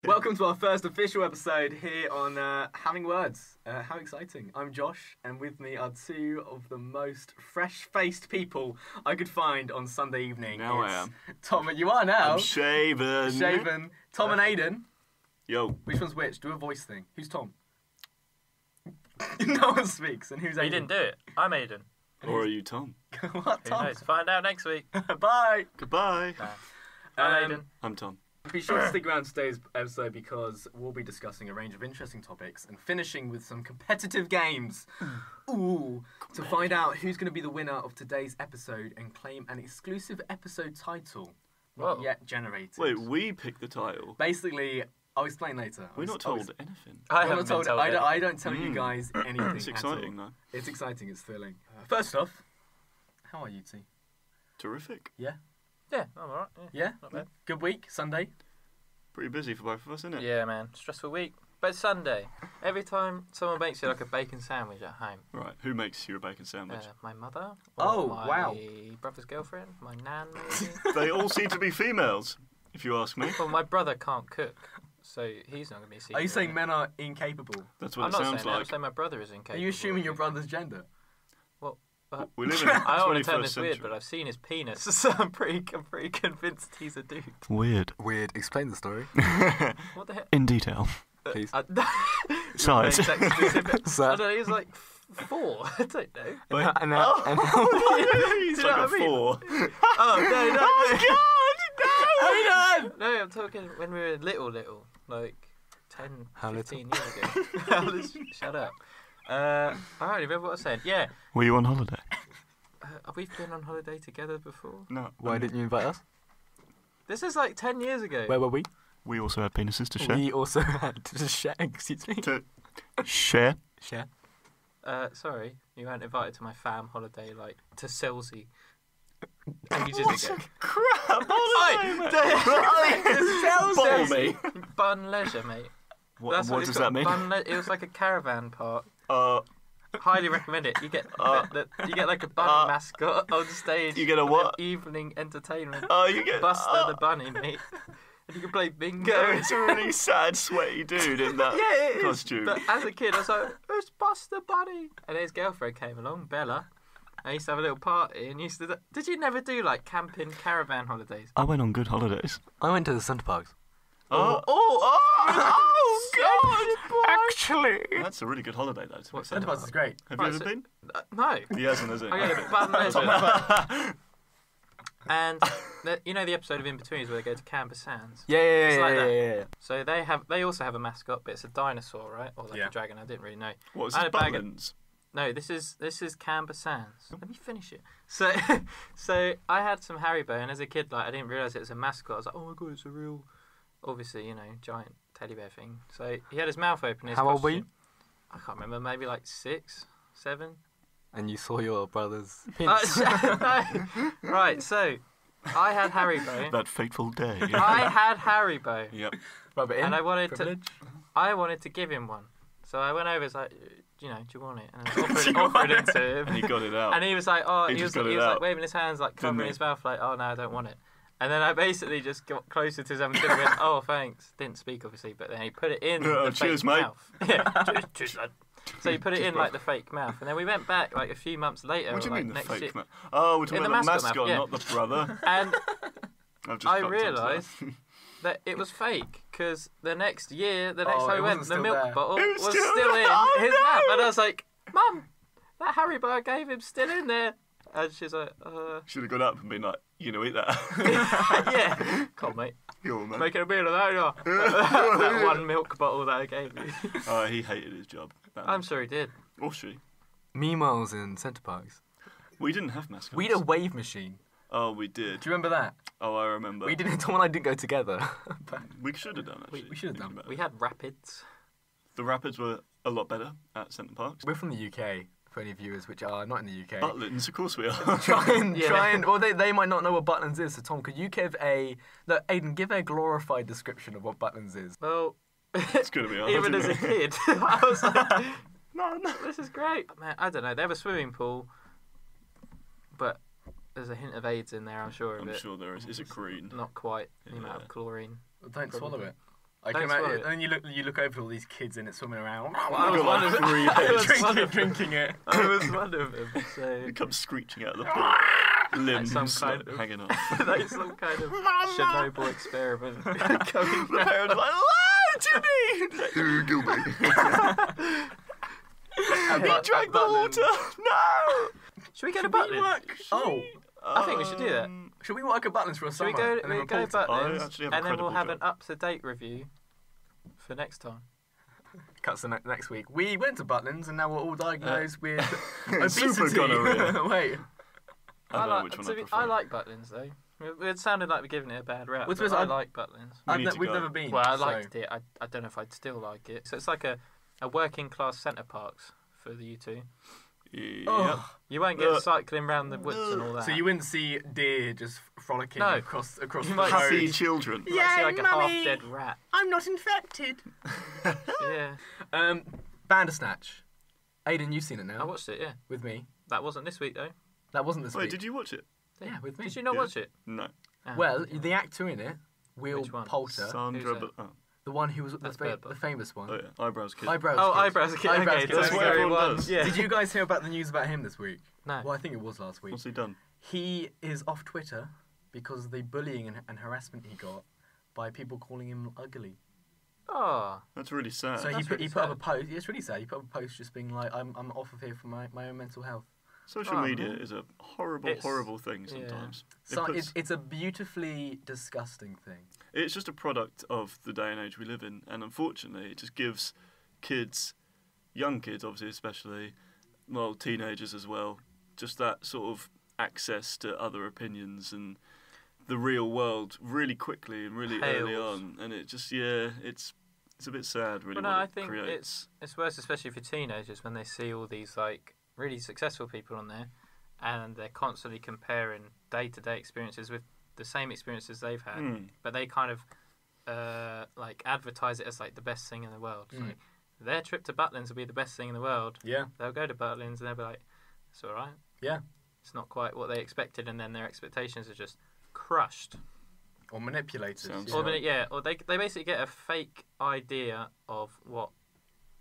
Welcome to our first official episode here on Having Words. How exciting. I'm Josh, and with me are two of the most fresh-faced people I could find on Sunday evening. Now I am. Tom, you are now. I'm shaven. Shaven. Tom and Aiden. Yo. Which one's which? Do a voice thing. Who's Tom? No one speaks. And who's Aiden? You didn't do it. I'm Aiden. Or are you Tom? What, Who Tom? knows? Find out next week. Bye. Goodbye. I'm Aiden. I'm Tom. Be sure to stick around today's episode because we'll be discussing a range of interesting topics and finishing with some competitive games. Ooh, to find out who's going to be the winner of today's episode and claim an exclusive episode title not Whoa. yet generated. Wait, we picked the title. Basically, I'll explain later. We're not told anything. I I'm haven't not been told. told I don't tell you guys anything. It's at exciting, all. though. It's exciting. It's thrilling. First off, how are you two? Terrific. Yeah. Yeah, I'm alright. Yeah. Not bad. Good week. Sunday. Pretty busy for both of us, isn't it? Yeah, man. Stressful week. But it's Sunday. Every time someone makes you like a bacon sandwich at home. Right, who makes you a bacon sandwich? My mother. Oh, or my wow. brother's girlfriend. My nan, maybe. They all seem to be females, if you ask me. Well, my brother can't cook, so he's not going to be seen. Are you saying men are incapable? That's what I'm it not sounds saying that. I'm like. saying my brother is incapable. Are you assuming your brother's gender? We live in the I don't want to turn 21st this century. weird, but I've seen his penis, so I'm pretty convinced he's a dude. Weird. Weird. Explain the story, What the heck? In detail. please. Size. Sex specific. I Sir. don't know, he's like 4. I don't know. Wait. And how- and how- He's Do you know like what I a mean? 4. Oh, God! No, I'm talking when we were little, like 10, How 15 years ago. How little? Shut up. I don't remember what I was saying. Yeah, Were you on holiday? we've been on holiday together before. No. Why didn't you invite us? This is like 10 years ago. Where were we? We also had penises to share. We also had to share. Excuse me. To share? Share. Sorry, you weren't invited to my fam holiday, like to Selsey. Ages ago. Crap! Bottle me. Bun Leisure, mate. What it's does called, that mean? It was like a caravan park. Uh, Highly recommend it. You get you get like a bunny mascot on stage. You get a for what? the evening entertainment. you get Buster the bunny, mate. And you can play bingo. It's a really sad, sweaty dude in that Yeah, it is. costume. But as a kid, I was like, "It's Buster Bunny," and his girlfriend came along, Bella. I used to have a little party, and used to. Did you never do like camping caravan holidays? I went on good holidays. I went to the Centre Parks. God! Actually. That's a really good holiday, though. To be What's fair. Centre Parks is great. Have you Right, ever been? No. He hasn't, has he? I got a Bun Leisure. And you know the episode of In Betweens where they go to Canberra Sands. Yeah. It's like that. Yeah. So they also have a mascot, but it's a dinosaur, right? Or like Yeah. a dragon. I didn't really know. What was I his had a bag of- Butlins? No, this is Canberra Sands. Let me finish it. So I had some Haribo, and as a kid, like I didn't realise it was a mascot. I was like, oh my god, it's a real, obviously, giant teddy bear thing. So he had his mouth open. His How old were you? costume. I can't remember. Maybe like 6, 7. And you saw your brother's penis. No. Right. So I had Haribo. That fateful day. I had Haribo, Yep. Rub it in. and I wanted Privilege. to give him one. So I went over. It's like, do you want it? And I offered it to him. And he got it out. And he was like, oh, He he was just got it like out. waving his hands, like Didn't covering he? his mouth, like, oh no, I don't want it. And then I basically just got closer to his and went, oh thanks. Didn't speak obviously, but then he put it in Oh, the cheers, fake mate. mouth. Yeah, cheers, lad. So he put it in like the fake mouth, and then we went back like a few months later. What do you like, mean the next fake year, man? Oh, we're talking In the about the mascot mascot, mouth, yeah. not the brother. And I've just I clocked onto realised that. that it was fake because the next year, the next Oh, time it we went, wasn't the still milk there. bottle It was was still still in there. Oh, his no! mouth, and I was like, Mum, that Haribo I gave him still in there. And she's like, Should have got up and been like, eat that. yeah. Come on, mate. Go on, man. Making a meal of that, you know? That one milk bottle that I gave you. Oh, he hated his job. I'm sure he did. Or she. Meanwhile, in Centre Parks. We didn't have mascots. We had a wave machine. Oh, we did. Do you remember that? Oh, I remember. We didn't. Tom and I didn't go together. We should have done, actually. We should have thinking done. about We it. had rapids. The Rapids were a lot better at Centre Parks. We're from the UK. For any viewers which are not in the UK. Butlins, of course we are. Try and. Well, they might not know what Butlins is. So Tom, could you give Aiden, give a glorified description of what Butlins is? Well, It's going to be hard. even as isn't a it? kid, I was like, No. this is great. Man, I don't know. They have a swimming pool, but there's a hint of AIDS in there, I'm sure of I'm it. sure there is. Is it green? Not quite the amount Yeah. of chlorine. Don't swallow it. I Don't came swallow out, it. and then you look over all these kids in it swimming around. I was got one like of them. three I was heads. one of them. drinking it. I was one of them. So It comes screeching out of the pool. Limbs some like, kind of- hanging off. like some kind of Chernobyl experiment coming The down. parents are like, "Oh, Jimmy!" Gilby. He drank the water. No. Should we go to Butlins? Oh, I think we should do that. should we work at Butlins for a Should summer? we go? and then We go report it? I Butlins, actually have a and then we'll credible have job. an up-to-date review for next time. Cuts the next week. We went to Butlins and now we're all diagnosed with Super obesity. gonorrhea. Wait. I don't know which one I prefer. I like Butlins though. It sounded like we're giving it a bad rap. Well, But I- I like Butlins. We've never been. Well, I so- liked it. I don't know if I'd still like it. So it's like a working class centre parks for you two. Yeah. Oh. You won't get cycling around the woods and all that. So you wouldn't see deer just frolicking No. across You the might road. Happy children. You might see like a half-dead rat. I'm not infected. Yeah. Bandersnatch. Aiden, you've seen it now. I watched it, yeah. With me. That wasn't this week, though. That wasn't this Wait, week. did you watch it? Yeah, with me. Did you not Yeah. watch it? No. Ah, Well, okay. the actor in it, Will Which one? Poulter, Sandra, Who's but the one who was That's the Bird Box. famous one. oh yeah, eyebrows kid. Eyebrows. Oh, Kid. eyebrows. Okay, Eyebrows okay. Kid. That's what everyone does. Yeah. Did you guys hear about the news about him this week? No. Well, I think it was last week. What's he done? He is off Twitter because of the bullying and harassment he got by people calling him ugly. Oh. That's really sad. So he That's put, really he put up a sad. post. It's really sad. He put up a post just being like, "I'm off of here for my own mental health." Social Oh, media man. is a horrible, It's- horrible thing yeah. sometimes. So puts- it's a beautifully disgusting thing. It's just a product of the day and age we live in, and unfortunately, it just gives kids, young kids obviously especially, well, teenagers as well, just that sort of access to other opinions and the real world really quickly and really early Pales. on, and it just it's a bit sad really Well, no, what I it think creates. it's worse, especially for teenagers, when they see all these like really successful people on there, and they're constantly comparing day-to-day experiences with the same experiences they've had, Mm. but they kind of like advertise it as like the best thing in the world. It's Mm. like, their trip to Butlins will be the best thing in the world. Yeah. They'll go to Butlins and they'll be like, "It's all right." Yeah. It's not quite what they expected, and then their expectations are just crushed. Or manipulated. Sounds Or, right. or they basically get a fake idea of what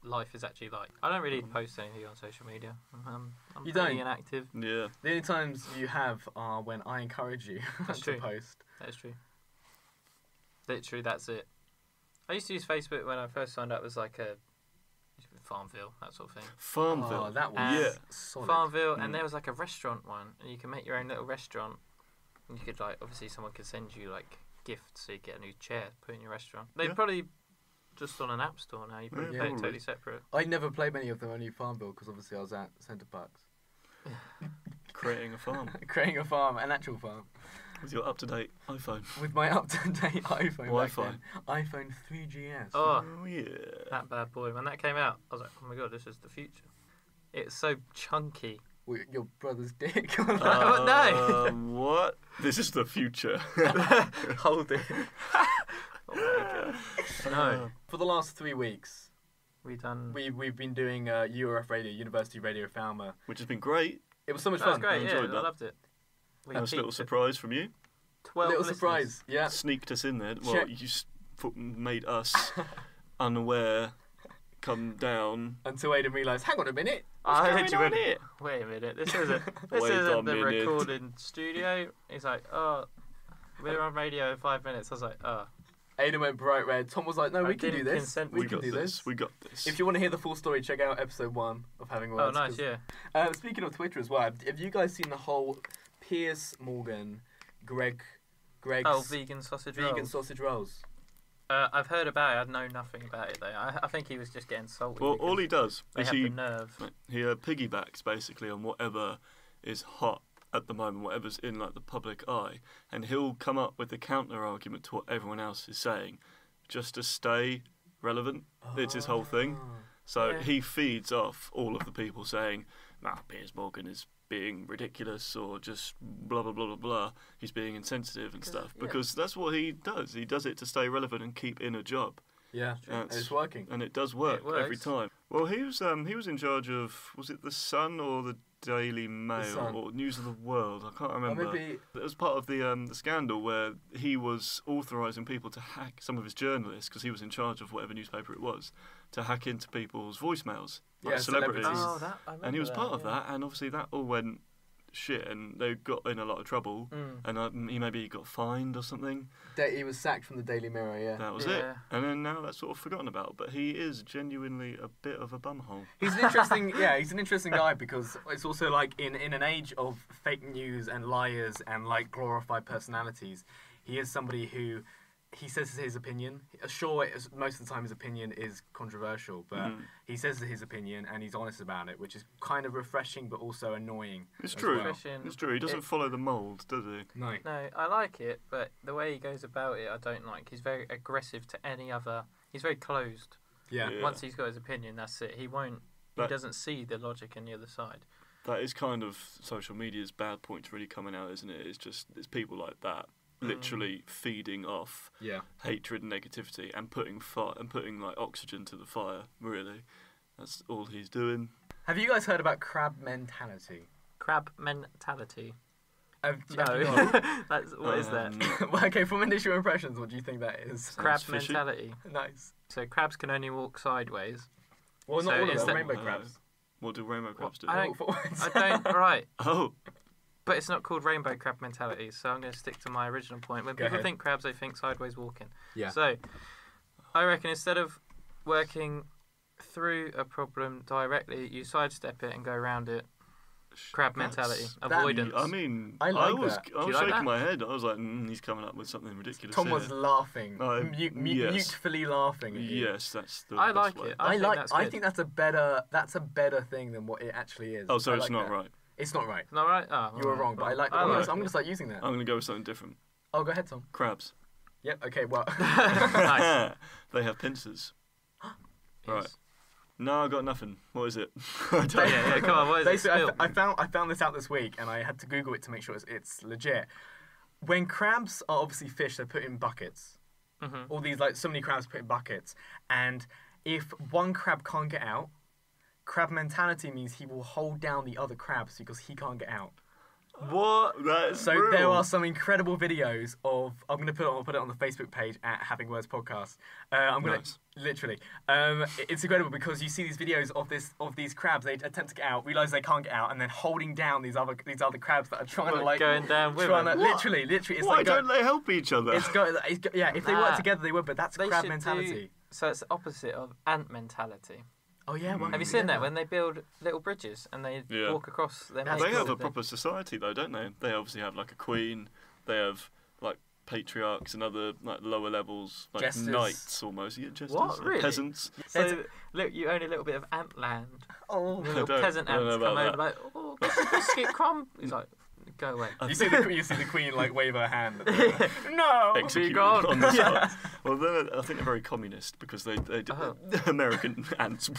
life is actually like. I don't really post anything on social media. I'm You pretty don't? inactive. Yeah. The only times you have are when I encourage you That's to true. post. That is true. Literally, that's it. I used to use Facebook when I first signed up as like a Farmville, that sort of thing. Farmville. Oh, that was And yeah. solid. Farmville, Mm. and there was like a restaurant one, and you can make your own little restaurant. And you could like, obviously, someone could send you like gifts, so you get a new chair to put in your restaurant. They're Yeah. probably just on an app store now. You probably Yeah, pay it probably. totally separate. I never played many of them, only Farmville, because obviously I was at Centre Parks. Creating a farm Creating a farm, an actual farm, with your up-to-date iPhone. with my up-to-date iPhone back Wi-Fi. then. iPhone 3GS. Oh, yeah. that bad boy. When that came out, I was like, oh my god, this is the future. It's so chunky. With your brother's dick. No. What? This is the future. Hold it. Oh my god. No. For the last 3 weeks, We done. we've been doing URF Radio, University Radio Falmer. Which has been great. It was so much That was fun. great, I yeah, enjoyed I that. loved it. We Nice little peaked at surprise from you. 12 Little listeners. surprise. Yeah. Sneaked us in there. Well, Check. you made us unaware come down. Until Aiden realised, hang on a minute. I going literally on went, here? wait a minute, this isn't Wait a the minute. recording studio. He's like, oh, we're on radio in 5 minutes. I was like, oh. Aiden went bright red. Tom was like, no, I we can do didn't this. consent. We We can got do this. this. We got this. If you want to hear the full story, check out episode 1 of Having Oh, Words. nice, 'cause- yeah. Speaking of Twitter as well, have you guys seen the whole Piers Morgan, Greg's Oh, vegan sausage vegan rolls. sausage rolls? I've heard about it. I know nothing about it, though. I think he was just getting salty. well, because all he does they is have he the nerve. piggybacks basically on whatever is hot at the moment, whatever's in like the public eye, and he'll come up with the counter argument to what everyone else is saying, just to stay relevant. It's his whole thing. So Yeah. he feeds off all of the people saying, "Nah, Piers Morgan is being ridiculous," or just blah blah blah blah blah. He's being insensitive and stuff yeah. because that's what he does. He does it to stay relevant and keep in a job, Yeah, Yeah, and it's working. and it does work It works. every time. Well, he was in charge of, was it The Sun or the Daily Mail Sun. or News of the World. I can't Or remember. maybe It was part of the scandal where he was authorising people to hack some of his journalists, because he was in charge of whatever newspaper it was, to hack into people's voicemails, like Yeah, celebrities. celebrities. Oh, that, I And he was part of yeah. that, and obviously that all went shit, and they got in a lot of trouble, and he maybe got fined or something. he was sacked from the Daily Mirror. Yeah. That was it. Yeah. And then now that's sort of forgotten about, but he is genuinely a bit of a bumhole. He's an interesting, yeah. He's an interesting guy because it's also like in an age of fake news and liars and like glorified personalities, he is somebody who he says his opinion. Sure, most of the time his opinion is controversial, but he says his opinion and he's honest about it, which is kind of refreshing but also annoying. It's as true. well. It's true. He doesn't follow the mould, does he? No. No, I like it, but the way he goes about it, I don't like. He's very aggressive to any other. He's very closed. Yeah. Yeah. Once he's got his opinion, that's it. He won't. He That- doesn't see the logic in the other side. That is kind of social media's bad point really coming out, isn't it? It's people like that literally feeding off Yeah. hatred and negativity and putting like oxygen to the fire. Really, that's all he's doing. Have you guys heard about crab mentality? Crab mentality. Have you No, not? that's what is that? Well, okay, from initial impressions, what do you think that is? Crab fishy. mentality. Nice. So crabs can only walk sideways. Well, not So all of is them. that- Rainbow crabs. What do rainbow crabs do? I don't- Walk forwards. I don't. Right. Oh, But it's not called rainbow crab mentality, so I'm going to stick to my original point. When Go people ahead. think crabs, they think sideways walking. Yeah. So, I reckon instead of working through a problem directly, you sidestep it and go around it. Crab mentality, that- avoidance. I mean, I like was that. I Do was you like shaking that? my head. I was like, he's coming up with something ridiculous. Tom here. was laughing, Yes. mutefully laughing. At you. Yes, that's the. I best like way. it. I think like. that's I good. think that's a better thing than what it actually is. Oh, so I it's like not that. right. It's not right. Not right. Oh, You were wrong, but I like. I I'm like going it. to start using that. I'm going to go with something different. Oh, go ahead, Tom. Crabs. Yep. Okay. Well. Nice. They have pincers. Right. Yes. No, I got nothing. What is it? I don't Yeah, come on. What is it? Basically, Spill. I found this out this week, and I had to Google it to make sure it's legit. When crabs are obviously fish, they're put in buckets. Mhm. All these so many crabs put in buckets, and if one crab can't get out, crab mentality means he will hold down the other crabs because he can't get out. What? That's So brutal. there are some incredible videos of. I'm gonna put it on the Facebook page at Having Words Podcast. I'm gonna Nice. literally. It's incredible because you see these videos of these crabs. They attempt to get out, realize they can't get out, and then holding down these other crabs that are trying to like Going down with trying to them? literally. It's Why like don't they help each other? yeah. If they work Nah. together, they would. But that's They crab should mentality. do- So it's the opposite of ant mentality. Oh yeah. Well, Have you seen that when they build little bridges and they Yeah. walk across their That's They mates have a with them? proper society though, don't they? They obviously have like a queen. They have like patriarchs and other like lower levels, like Jesters. knights almost. Yeah, jesters, What? Really? peasants. So look, you own a little bit of ant land. Oh. The little don't- peasant I don't ants know come about over like, oh, biscuit crumb. He's like, go away. You see the queen like wave her hand. No. Executed gone. on the spot. Well, I think they're very communist because they Oh. American ants.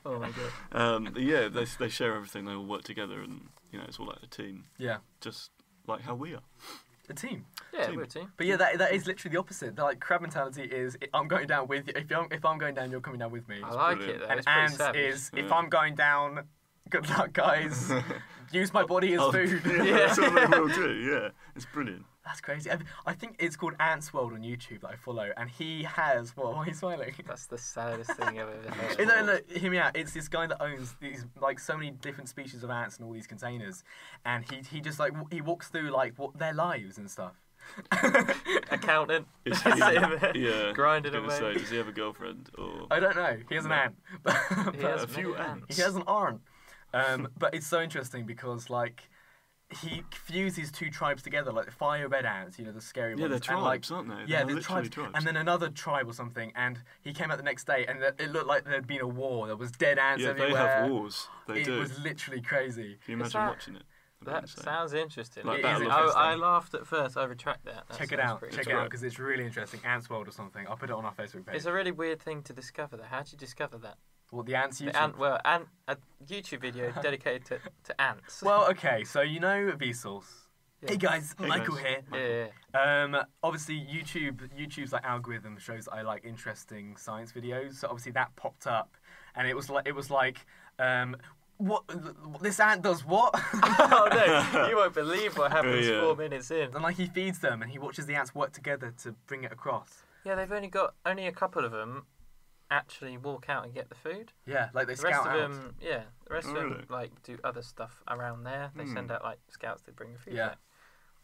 Oh my god. Yeah, they share everything. They all work together, and it's all like a team, Yeah. just like how we are. The team. Yeah, Team. we're a team. But yeah, that is literally the opposite. Like crab mentality is I'm going down with you. If I'm going down, you're coming down with me. I like brilliant. it though. And It's pretty ants savage. is if Yeah. I'm going down, good luck, guys. Use my body as Oh, food. Yeah, that's what they will do. Yeah, it's brilliant. That's crazy. I think it's called Ants World on YouTube that I follow, and he has. Well, why are you smiling? That's the saddest thing I've ever heard. No, hear me out. It's this guy that owns these like so many different species of ants in all these containers, and he just like he walks through like what their lives and stuff. Accountant. Is Sitting there, yeah, grinding I was gonna away. say, does he have a girlfriend or? I don't know. He has an No. ant. He has a few many ants. He has an arm. But it's so interesting because like he fuses two tribes together, like the fire red ants, the scary Yeah, ones. they're and, like, tribes, aren't they? yeah, they're the literally tribes, and then another tribe or something. And he came out the next day, and it looked like there'd been a war. There was dead ants yeah, everywhere. they have wars. They it do. was literally crazy. Can you Is imagine that- watching it? That sounds interesting. Like It Battle is of- interesting. I laughed at first. I retract that. That Check it sounds out. pretty Check cool. it out right. because it's really interesting. Ants World or something. I'll put it on our Facebook page. It's a really weird thing to discover. That. How did you discover that? Well, the ants YouTube. A YouTube video dedicated to ants. Well, okay, so Vsauce. Yeah. Hey guys, Hey Michael guys. here. yeah. Obviously YouTube's like algorithm shows that I like interesting science videos. So obviously that popped up, and it was like what? This ant does what? Oh no, you won't believe what happens Yeah. 4 minutes in. And like he feeds them and he watches the ants work together to bring it across. Yeah, they've only got a couple of them actually walk out and get the food. Yeah, like they The rest scout of out. them, the rest of Really? them like do other stuff around there. They send out like scouts to bring the food Yeah. back.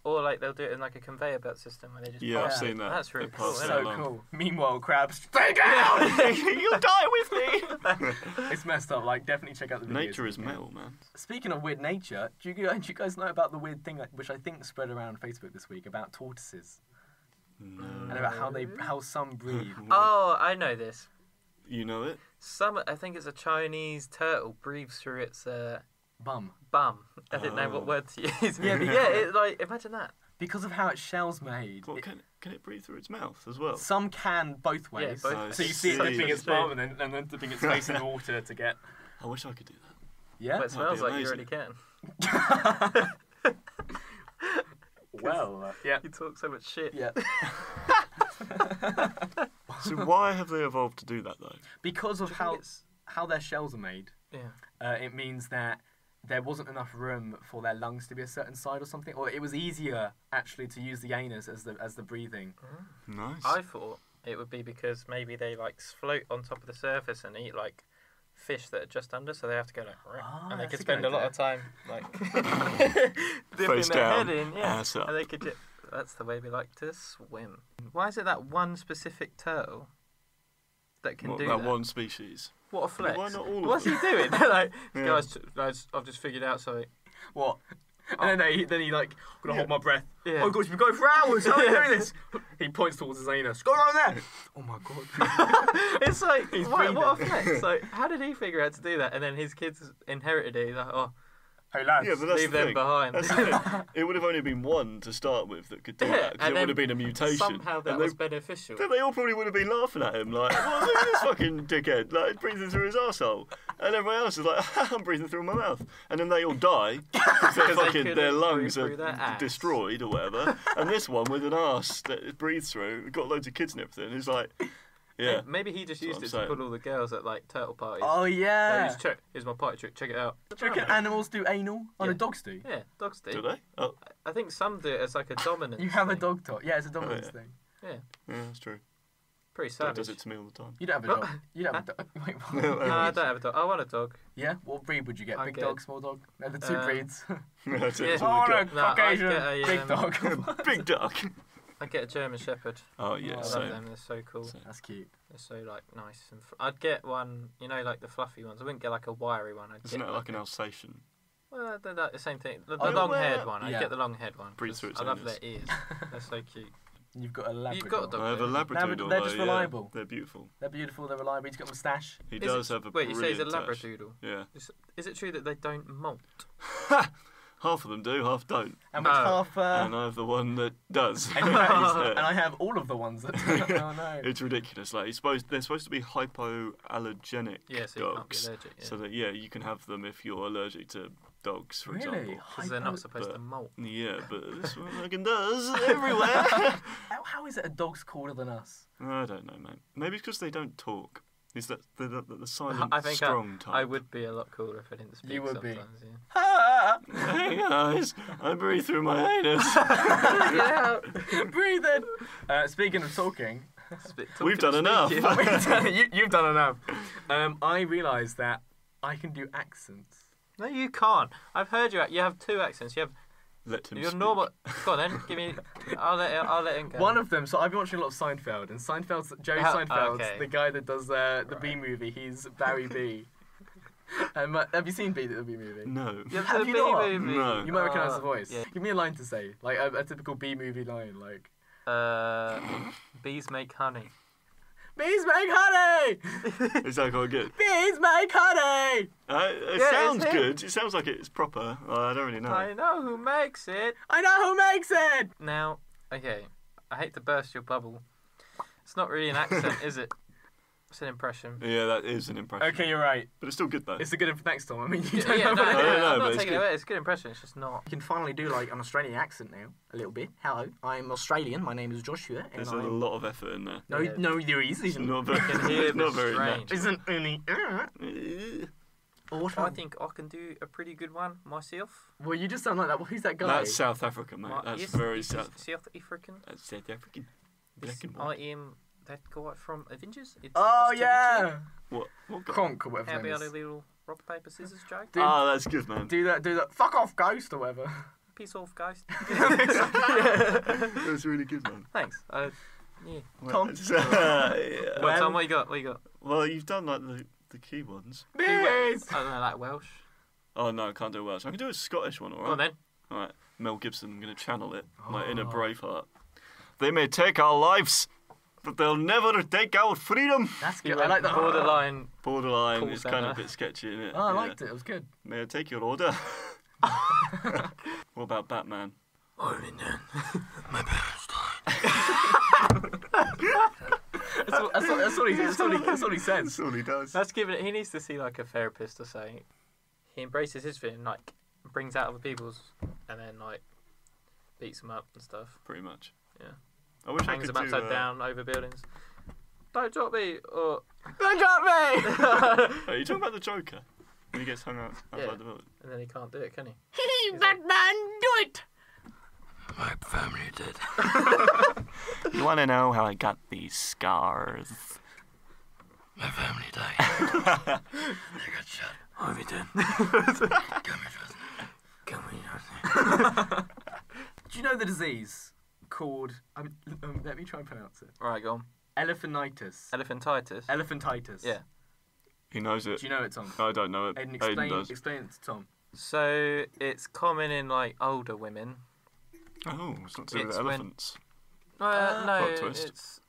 Or like they'll do it in like a conveyor belt system where they just Yeah, I've pass it. seen that. That's really They cool. pass Isn't it it? So along. cool. Meanwhile, crabs, stay down! You'll die with me. It's messed up. Like, definitely check out the videos. Nature is Yeah. metal, man. Speaking of weird nature, do you guys know about the weird thing which I think spread around Facebook this week about tortoises No. and about how some breathe? Oh, I know this. You know it? I think it's a Chinese turtle breathes through its Bum. bum. I didn't know what Oh. word to use. Yeah, like imagine that. Because of how its shell's made. What, can it breathe through its mouth as well? Some can both ways. both ways. So you see it I dipping see. its bum and then dipping its face in water to get. I wish I could do that. Yeah? But it smells be like you already amazing. can. Well, yeah. You talk so much shit. Yeah. So why have they evolved to do that though? Because of Do you think how their shells are made, Yeah. it means that there wasn't enough room for their lungs to be a certain side or something, or it was easier actually to use the anus as the breathing. Nice. I thought it would be because maybe they like float on top of the surface and eat like fish that are just under, so they have to go like, Ah, and they that's could a spend good a lot idea. of time like dipping Face their down, head in, yeah, ass up. and they could. That's the way we like to swim. Why is it that one specific turtle that can What, do that that? one species. What a flex! Why not all of What's them? he doing? Like, Yeah. guys, I've just figured out something. What? And then he like, gonna hold my breath. Yeah. Oh gosh, we've been going for hours. How are we doing this? He points towards his anus. Go on there. Oh my god. It's like, He's what a breathing. flex! Like, how did he figure out to do that? And then his kids inherited it. He's like, oh, Hey lads. Yeah, but that's leave the them thing. behind. That's the thing. It would have only been one to start with that could do Yeah, that, because and it would then have been a mutation. Somehow that And was they, beneficial. then they all probably would have been laughing at him, like, well, look at this fucking dickhead, like, breathing through his arsehole. And everyone else is like, I'm breathing through my mouth. And then they all die, because they their couldn't lungs breathe are through their ass. destroyed or whatever. And this one with an arse that it breathes through, got loads of kids and everything, is like, yeah. Maybe he just That's used what it I'm to saying. put all the girls at like turtle parties. Oh yeah. Just check. Here's my party trick. Check it out. Do you reckon animals do anal? Oh no, Yeah. dogs do. Yeah, dogs do. Do they? Oh, I think some do it as like a dominance. You have a thing. dog talk. Yeah, it's a dominance yeah. thing. Yeah, yeah, that's true. pretty Dad savage. does it to me all the time. You don't have a dog. You don't have a dog. Wait, what? No, No, I don't have a dog. I want a dog. Yeah? What breed would you get? I'd Big get- dog, small dog? They're the two breeds. That's it, Yeah. that's Oh all no, we got. No, I'd Caucasian, get a, big dog. Big duck. I get a German Shepherd. Oh, yeah, Oh, I same. love them. They're so cool. Same. That's cute. They're so like nice and. I'd get one. You know, like the fluffy ones. I wouldn't get like a wiry one. I'd Isn't get it like an Alsatian? Well, they're like the same thing. The Oh, long-haired well, one. I'd yeah. get the long-haired one. Breathes 'cause through its I love anus. their ears. They're so cute. You've got a Labrador. You've got a dog. I have a Labrador- Labradoodle. they're just though, reliable. Yeah. They're beautiful. They're beautiful, they're reliable. He's got a moustache. He Is does it- have a Wait, you say he's a brilliant touch. Labradoodle? Yeah. Is it true that they don't molt? Half of them do, half don't. And which Oh. half... And I have the one that does. and, you have, Yeah. and I have all of the ones that... oh no. It's ridiculous. Like they're supposed to be hypoallergenic Yeah, so you can't be dogs. allergic. Yeah. So that you can have them if you're allergic to dogs, for Really? example. Because they're not supposed to But- molt. Yeah, but this one fucking does everywhere. How is it a dog's cooler than us? I don't know, mate. Maybe it's because they don't talk. Is that the silent, I think strong type? I would be a lot cooler if I didn't speak. You would be. sometimes, Yeah. Hey guys, I breathe through my anus. Yeah. Breathe in! Speaking of talking... We've done enough. You've done enough. I realised that I can do accents. No, you can't. I've heard you. You have two accents. You have Let him your speak. normal. Go on then. Give me. I'll let him go. One of them, so I've been watching a lot of Seinfeld, and Jerry Oh, Seinfeld's okay. the guy that does the B movie. He's Barry B. Have you seen the B movie? No. You Have the you B not? movie. No. You might recognise the Oh, voice. Yeah. Give me a line to say, like a typical B movie line, like Bees make honey. "Bees make honey, Is that quite good? bees make honey. It Yeah, sounds it's him. good. It sounds like it's proper. I don't really know. I know who makes it. I know who makes it." Now, okay, I hate to burst your bubble. It's not really an accent, is it? It's an impression. Yeah, that is an impression. Okay, you're right. But it's still good though. It's a good next time. I mean, you Yeah, don't yeah, know no, what it no, is. I don't I'm know, but not it's taking it good. away. It's a good impression. It's just not. You can finally do like an Australian accent now, a little bit. Hello, I'm Australian. My name is Joshua, and There's a I'm... lot of effort in there. No, Yeah. no, there It's isn't. not very, can hear it's not the very strange. natural. Isn't any. Or what I about... think I can do a pretty good one myself. Well, you just sound like that. Well, who's that guy? That's South Africa, mate. That's Yes, very this is South. South African. That's South African. This, Black and I white. am that guy from Avengers. It's Oh, nice to meet yeah. What guy? Conk or whatever you. How his name about a is. little rock, paper, scissors joke? Dude. Oh, that's good, man. Do that. Fuck off, ghost, or whatever. Piss off, ghost. That's really good, man. Thanks. Yeah. Tom? Yeah. Well, Tom, what you got? What you got? Well, you've done like the key ones. Yes. I don't know, like Welsh. Oh no, I can't do Welsh. I can do a Scottish one, Go alright? on then. Alright, Mel Gibson, I'm going to channel it. My inner Oh. Braveheart. They may take our lives, but they'll never take our freedom. That's He good. I went like the borderline. Borderline Cool is kind of a centre. bit sketchy, isn't it? Oh, I liked it. It was good. May I take your order? What about Batman? That's what he says. That's all he does. That's given it. He needs to see like a therapist or something. He embraces his feeling, like brings out other people's, and then like beats them up and stuff. Pretty much. Yeah. I wish I Hangs could them do. upside down over buildings. Don't drop me, or Don't drop me. Are you talking about the Joker? When he gets hung out outside Yeah. the building. and then he can't do it, can he? Batman, do it. My family did. You want to know how I got these scars? My family died. I got shot. AIDEN. Come here. Do you know the disease called? Let me try and pronounce it. All right, go on. Elephantitis. Elephantitis. Elephantitis. Yeah. He knows it. Do you know it, Tom? I don't know it. Aiden, Aiden does. explain it to Tom. So it's common in like older women. Oh, it's not to do with It's when- elephants. No, Plot twist.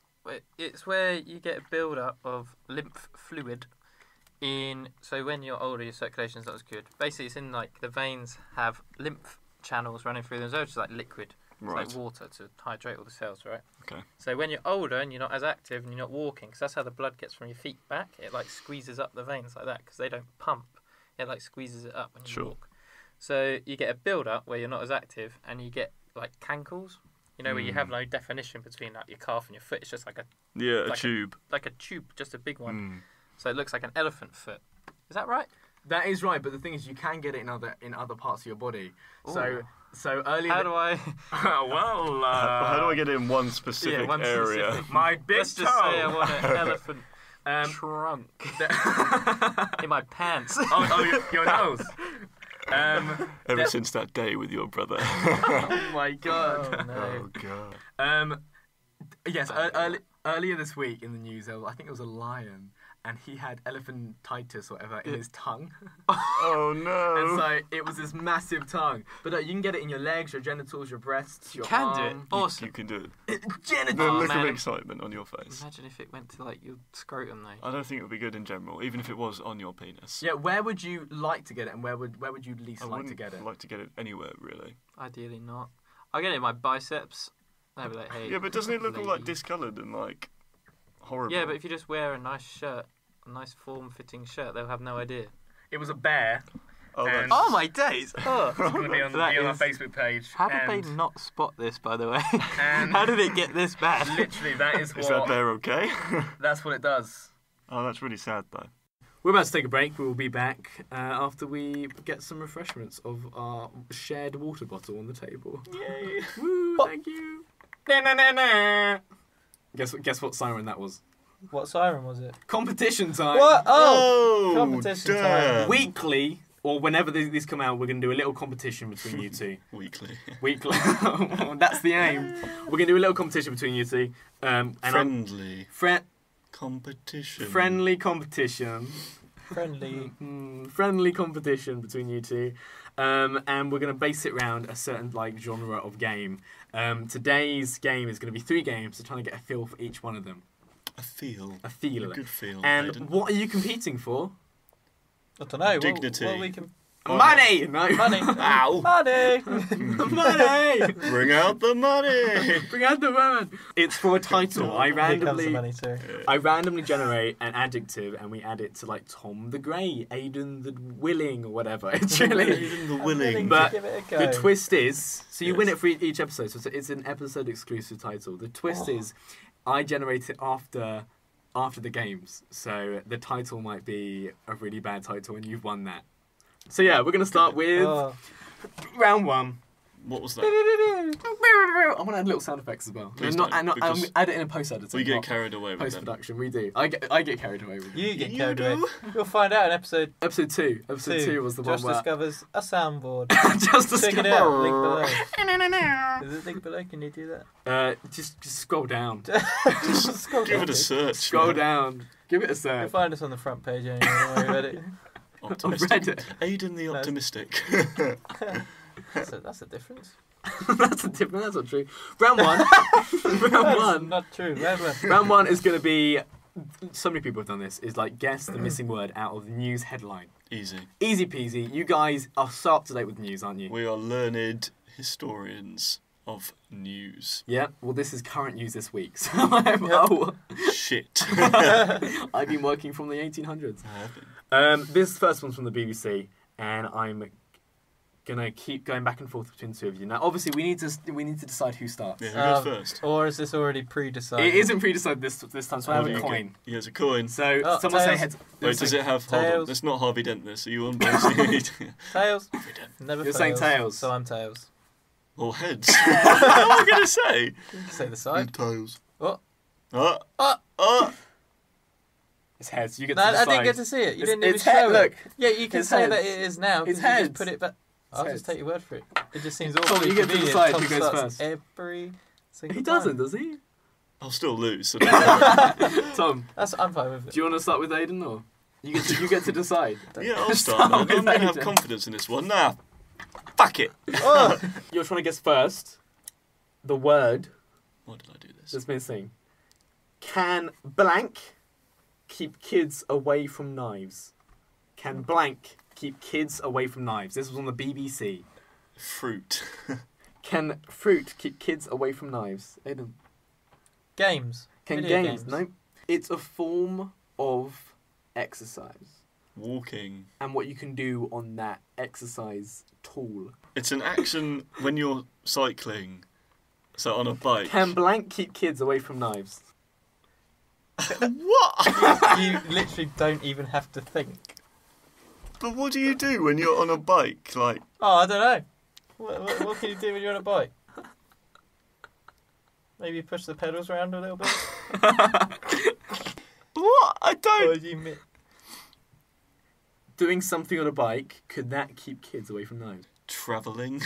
it's where you get a build up of lymph fluid in. So when you're older, your circulation's not as good. Basically, it's in like the veins have lymph channels running through them, so it's like liquid. It's Right. like water to hydrate all the cells, right? Okay. So when you're older and you're not as active and you're not walking, because that's how the blood gets from your feet back, it like squeezes up the veins like that because they don't pump. It like squeezes it up when you Sure. walk. So you get a build up where you're not as active and you get like cankles, you know, where you have no definition between like your calf and your foot. It's just like a Yeah, a Like a- tube. tube, just a big one. Mm. So it looks like an elephant foot. Is that right? That is right, but the thing is, you can get it in other parts of your body. So earlier. How do I? Well, How do I get it in one specific one area? specific- my big Let's just say I want an elephant trunk oh, in my pants. your nose. Ever since that day with your brother. Oh my god. Oh no. God. Yes, earlier this week in the news, I think it was a lion, and he had elephantitis or whatever in his tongue. Oh no. And so it was this massive tongue. But you can get it in your legs, your genitals, your breasts, your Can do it. arm. Awesome. You can do it. The Genitals! look of man. excitement on your face. Imagine if it went to like your scrotum though. I don't think it would be good in general, even if it was on your penis. Yeah, where would you like to get it, and where would you least I like to wouldn't get it? like to get it anywhere, really. Ideally not. I'll get it in my biceps. They'll be like, hey. Yeah, but doesn't it look all like lady. discoloured and like horrible? Yeah, but if you just wear a nice shirt, a nice form-fitting shirt, they'll have no idea. It was a bear. Oh, and- that's- Oh my days! Oh. It's going to be on That our is- Facebook page. How did and they not spot this, by the way? And- How did it get this bad? Literally, that is Is that what. bear okay? That's what it does. Oh, that's really sad though. We're about to take a break. We will be back after we get some refreshments of our shared water bottle on the table. Yay! Woo! Thank you. Na, na, na, na. Guess what siren that was? What siren was it? Competition time. What? Oh, competition damn. time. Weekly, or whenever these come out, we're going to do a little competition between you two. Weekly. Weekly. That's the aim. We're going to do a little competition between you two. And Friendly Fri- competition. friendly competition. Friendly. Friendly competition between you two. And we're going to base it around a certain like genre of game. Today's game is going to be 3 games, so trying to get a feel for each one of them. A feel. A feel. A good feel. And Aiden. what are you competing for? I don't know. Dignity. What we can... Money! No. Money. Ow. Money. Money! Bring out the money. Bring out the woman. It's for a title. I Here comes the randomly, money too. I randomly generate an adjective, and we add it to like Tom the Grey, Aiden the Willing, or whatever. It's really. Aiden the willing. But give it a go. the twist is, so you win Yes. it for each episode. So it's an episode exclusive title. The twist is, I generate it after after the games, so the title might be a really bad title, and you've won that. So yeah, we're gonna start with round 1. What was that? I want to add little sound effects as well. Please I'll don't, add it in a post editing. We get carried away with post them. production. We do. I get carried away with it. You get You carried away. do? You'll find out in episode Episode 2. Episode 2 was the Josh one where discovers a soundboard. just Check it discover. out. Link below. Is it link below? Can you do that? Just scroll down. Scroll Give down, it a please. search. Scroll man. down. Give it a You'll search. find us on the front page anyway. Don't worry about it. Optimistic. Reddit. Aiden the optimistic. That's a difference. That's a different. That's not true. Round 1. Round That's 1. not true. Remember. Round 1 is going to be. So many people have done this. Is like guess the missing word out of the news headline. Easy. Easy peasy. You guys are so up to date with news, aren't you? We are learned historians of news. Yeah. Well, this is current news this week. So oh, Shit. I've been working from the 1800s. I have been. This first one's from the BBC, and I'm gonna keep going back and forth between the two of you. Now, obviously, we need to decide who starts. Yeah, who goes first? Or is this already pre-decided? It isn't pre-decided this time, so I have What do a you coin. get? He has a coin. So Oh, someone say tails. heads. Wait, does it have... Hold on. Tails. It's not Harvey Dent this. Are you on both? Tails. Never You're fails. saying tails. So I'm tails. Or heads? What am I going to say? You can say the side. Tails. Oh. It's heads. You get No, to I decide. didn't get to see it. You It's- didn't even it's show head- it. look. Yeah, you can It's say heads. that it is now. It's because you heads. just put it back. I'll It's just take heads. your word for it. It just seems Tom, awfully you get to convenient. decide Tom who goes starts first. every single He time. doesn't, does he? I'll still lose. So Tom, I'm fine with it. do you want to start with Aiden or you get to decide? yeah, I'll start. Start Man. with I'm going to have Aiden. confidence in this one. Nah. Fuck it. Oh, You're trying to guess first the word Why did I do this? that's missing. Can blank keep kids away from knives? Can blank keep kids away from knives? This was on the BBC. Fruit. Can fruit keep kids away from knives? Aiden. games. Can Video games? No. It's a form of exercise. Walking. And what you can do on that exercise tool. It's an action when you're cycling. So on a bike. Can blank keep kids away from knives? What? You literally don't even have to think. But what do you do when you're on a bike? Like, Oh, I don't know. What can you do when you're on a bike? Maybe push the pedals around a little bit. what? I Or don't. you Doing something on a bike, could that keep kids away from knives? Travelling.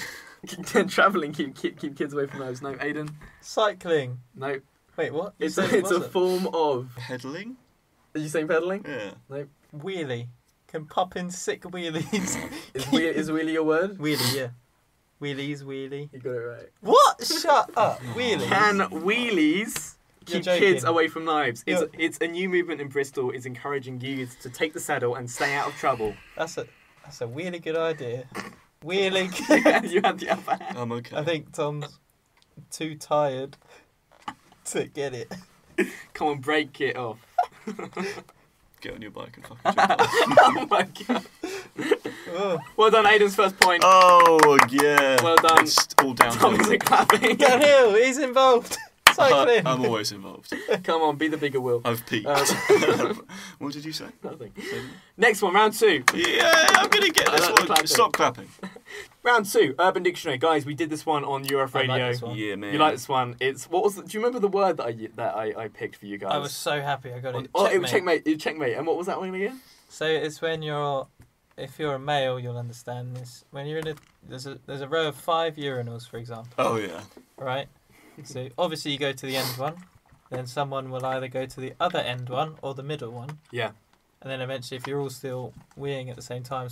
Can travelling keep kids away from knives? No, Aiden? cycling. No. Wait, what? You It's said it a wasn't. form of... Pedaling? Are you saying pedalling? Yeah. Wheelie. Can pop in sick wheelies. Is wheelie a word? Wheelie, yeah. Wheelies, wheelie. You got it right. What? Shut up. Wheelies. Can wheelies You're keep joking. kids away from knives? You're- It's a new movement in Bristol. It's encouraging youth to take the saddle and stay out of trouble. That's a really good idea. Wheelie. You had the upper hand. I'm okay. I think Tom's too tired to get it. Come on, break it off. Get on your bike and fucking jump off. Oh my god. Oh. Well done, Aiden's first point. Oh, yeah. Well done. It's all downhill. Tom's clapping. Downhill, he's involved. Cycling. I'm always involved. Come on, be the bigger Will. I've peaked. Um, What did you say? Nothing. Next one, round 2. Yeah, I'm going to get I this like the one. clapping. Stop clapping. Round 2, Urban Dictionary. Guys, we did this one on Europe I like Radio. this one. Yeah, man. You like this one? It's what was? Do you remember the word that I picked for you guys? I was so happy I got it. Oh, it Checkmate. was checkmate. And what was that one again? So it's when if you're a male, you'll understand this. When you're in there's a row of 5 urinals, for example, Oh, yeah. right? So obviously you go to the end one, then someone will either go to the other end one or the middle one, Yeah. and then eventually, if you're all still weeing at the same time,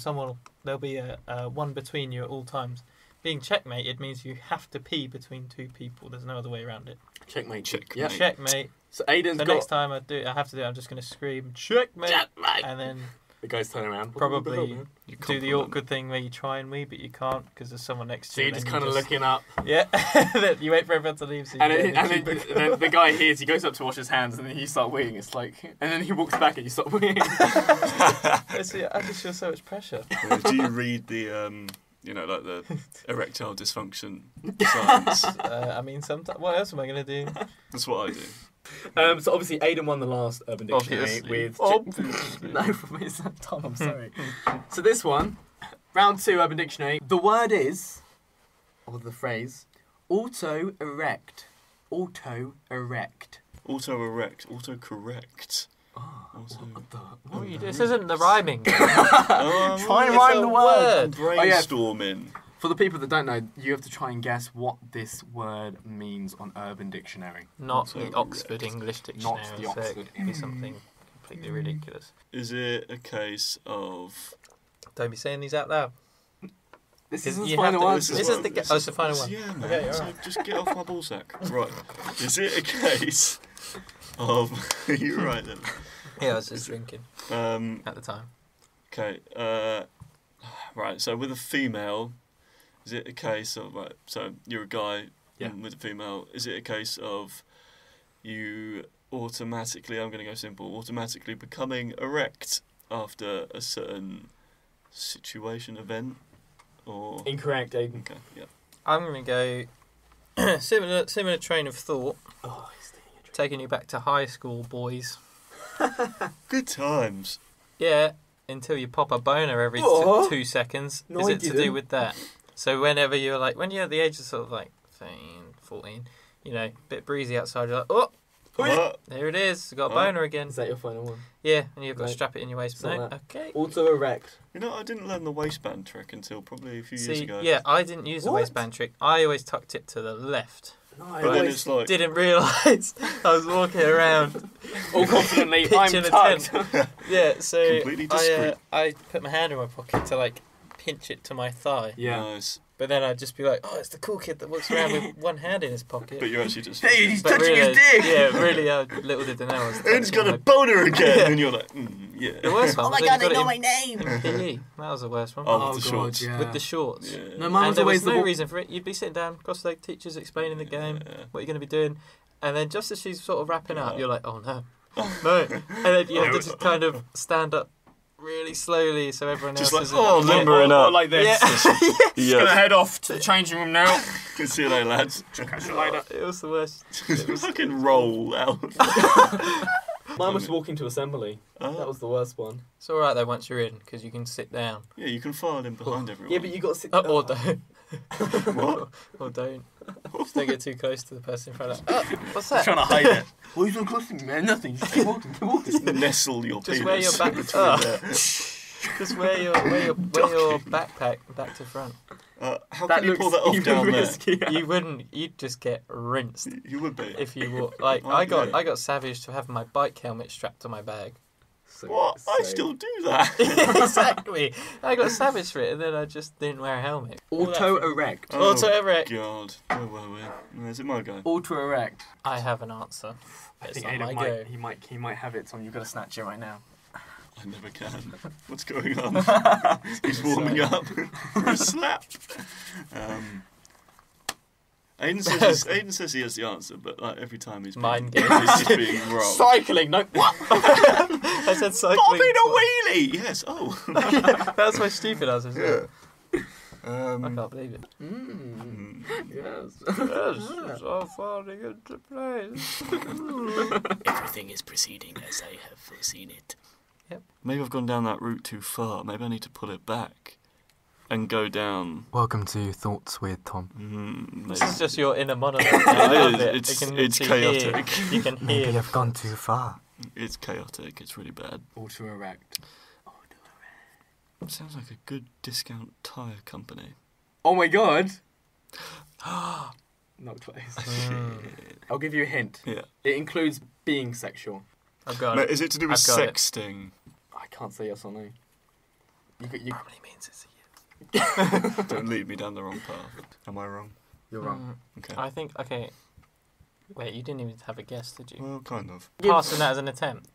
there'll be a one between you at all times. Being checkmated means you have to pee between 2 people. There's no other way around it. Checkmate. Checkmate. Yeah. Checkmate. So Aiden's So got next time I have to do it, I'm just going to scream checkmate, checkmate. and then The guys turn around. probably You do the compliment. awkward thing where you try and wee, but you can't because there's someone next to So you. you're and just then kind of you looking up, Yeah, then you wait for everyone to leave. So you and get then, in and the then, queue. then the guy hears. He goes up to wash his hands, and then you start weeing. It's like, and then he walks back, and you start weeing. I just feel so much pressure. Yeah, do you read the, like the erectile dysfunction signs? I mean, sometimes what else am I going to do? That's what I do. So obviously Aiden won the last Urban Dictionary with... No, for me it's not Tom, I'm sorry. So this one, round 2 Urban Dictionary. The word is, or the phrase, auto-erect. Auto-erect. Auto-erect. Auto-correct. What are you doing? This isn't the rhyming. Try and rhyme the word. Brainstorming. For the people that don't know, you have to try and guess what this word means on Urban Dictionary. Not the Oxford English Dictionary. Not the so Oxford it could be something completely ridiculous. Is it a case of... Don't be saying these out loud. This is the You final have to- answer. This is the it's the final one. Yeah, man. Okay, So alright. just get off my ballsack. Right. Is it a case of... You're right then. Yeah, I was just drinking at the time. Okay. Right, so with a female... Is it a case of, right, so you're a guy with a female, is it a case of you automatically, I'm going to go simple, automatically becoming erect after a certain situation, event, or... Incorrect, Aiden. Okay, yeah. I'm going to go similar train of thought, Oh, he's stealing a drink. taking you back to high school, boys. Good times. Yeah, until you pop a boner every Oh. 2 seconds. No, Is I it to do didn't. with that? So whenever you're like, when you're at the age of sort of like 13, 14, you know, a bit breezy outside, you're like, oh, What? there it is, got a Oh. boner again. Is that your final one? Yeah, and you've got to Right. strap it in your waist. It's not No, that. okay. Auto-erect. You know, I didn't learn the waistband trick until probably a few years See, ago. yeah, I didn't use the What? waistband trick. I always tucked it to the left. No, But then it's like... Didn't realise I was walking around. all confidently, I'm Pitching a tucked. Yeah, so Completely discreet. I put my hand in my pocket to like pinch it to my thigh. Yeah. Nice. But then I'd just be like, oh, it's the cool kid that walks around with one hand in his pocket. But you're actually just... Hey, he's But touching really, his dick! Yeah, really, little did they know I was It's got touching a boner again! Yeah. And you're like, yeah. The worst one Oh my was god, when they you know got my it name! in PE. That was the worst one. Oh, with the shorts. yeah. With the shorts. Yeah. No, mine And was there always was the... no reason for it. You'd be sitting down, cross-legged, teacher's explaining the game, Yeah. what you're going to be doing. And then just as she's sort of wrapping up, Yeah. you're like, oh no. No. And then you have to just kind of stand up really slowly so everyone Just else like, is... oh, limbering up. like this. Yeah. Gonna head off to the changing room now. See you later, lads. Catch you later. It was the worst. Fucking roll out. Mine was walking to assembly. That was the worst one. It's alright though once you're in, because you can sit down. Yeah, you can file in behind everyone. Yeah, but you got to sit... Or don't. What? Or don't. Just don't get too close to the person in front of oh, what's that? trying to hide it. Why are you so close to me, man? Nothing. Just keep walking, keep walking. Just nestle your Just penis wear your back... between Oh. there. Just wear your backpack back to front. How can you pull that off down risky. You wouldn't. You'd just get rinsed there? You would be. if you wore. Like Oh, I got yeah. savage to have my bike helmet strapped to my bag. What? I still do that. Exactly. I got savage for it, and then I just didn't wear a helmet. Auto-erect. Auto-erect. God. Where were we? Is it my go? Auto-erect. I have an answer. I It's think not my Aiden go. he might have it, Tom. You've got to snatch it right now. I never can. What's going on? He's warming up for a slap. Aiden says he has the answer, but like every time he's Mind being, game. he's just being wrong. Cycling. No. What? I said cycling. Bobbing a wheelie. Yes. Oh. That's my stupid answer. Yeah. I can't believe it. Yes. Yes, all falling into place. Everything is proceeding as I have foreseen it. Maybe I've gone down that route too far. Maybe I need to pull it back and go down. Welcome to Thoughts with Tom. This is just your inner monologue. It I love is. it. It's- You can it's literally chaotic. hear- You can hear. I've gone too far. It's chaotic. It's really bad. Auto-erect. It sounds like a good discount tyre company. Oh my god. Not close. I'll give you a hint. Yeah. It includes being sexual. I've got Mate, it. is it to do with I've got it. sexting? I can't say yes or no. You Probably means it's a yes. Don't lead me down the wrong path. Am I wrong? You're wrong. Okay. I think. Okay. Wait, you didn't even have a guess, did you? Well, kind of. Passing that as an attempt.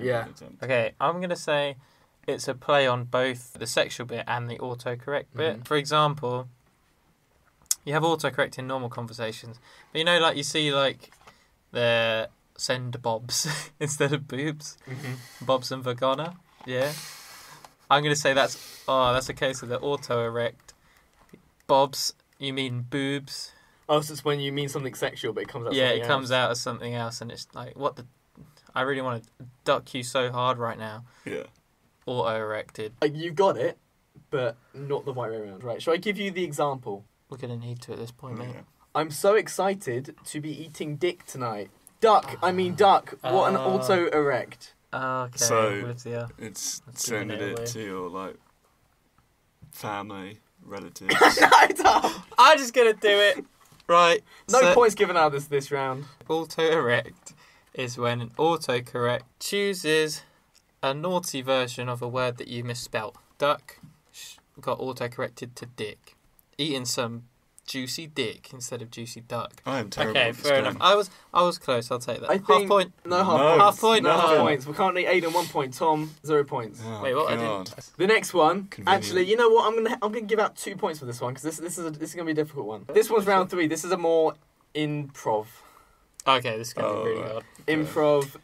Yeah. Okay, I'm gonna say it's a play on both the sexual bit and the autocorrect bit. Mhm. For example, you have autocorrect in normal conversations, but you know, like you see, like the send bobs instead of boobs, bobs and vagina. Yeah, I'm gonna say that's a case of the auto-erect. Bobs, you mean boobs? Oh, so it's when you mean something sexual, but it comes out. Yeah, something it comes else. out as something else, and it's like, what the? I really want to duck you so hard right now. Yeah. Auto-erected. You got it, but not the right way around, right? Shall I give you the example? We're gonna need to at this point, mate. Yeah. I'm so excited to be eating dick tonight. Duck. What an auto-erect. Okay. So, with the, It's That's giving sending it it away. to your like family, relatives. I'm just gonna do it. Right. No so points given out this round. Auto-erect is when an autocorrect chooses a naughty version of a word that you misspelt. Duck got autocorrected to dick. Eating some juicy dick instead of juicy duck. I am terrible. Okay, at this fair game. enough. I was close. I'll take that. I Half think point. No half No. points. Half point. No half No. points. We're currently Aiden 1 point. Tom 0 points. Oh, Wait, what? I God. didn't. The next one, Convenient. actually, you know what? I'm gonna give out 2 points for this one because this is gonna be a difficult one. This one's round 3. This is a more improv. Okay, this is gonna be really right. hard. Okay. Improv.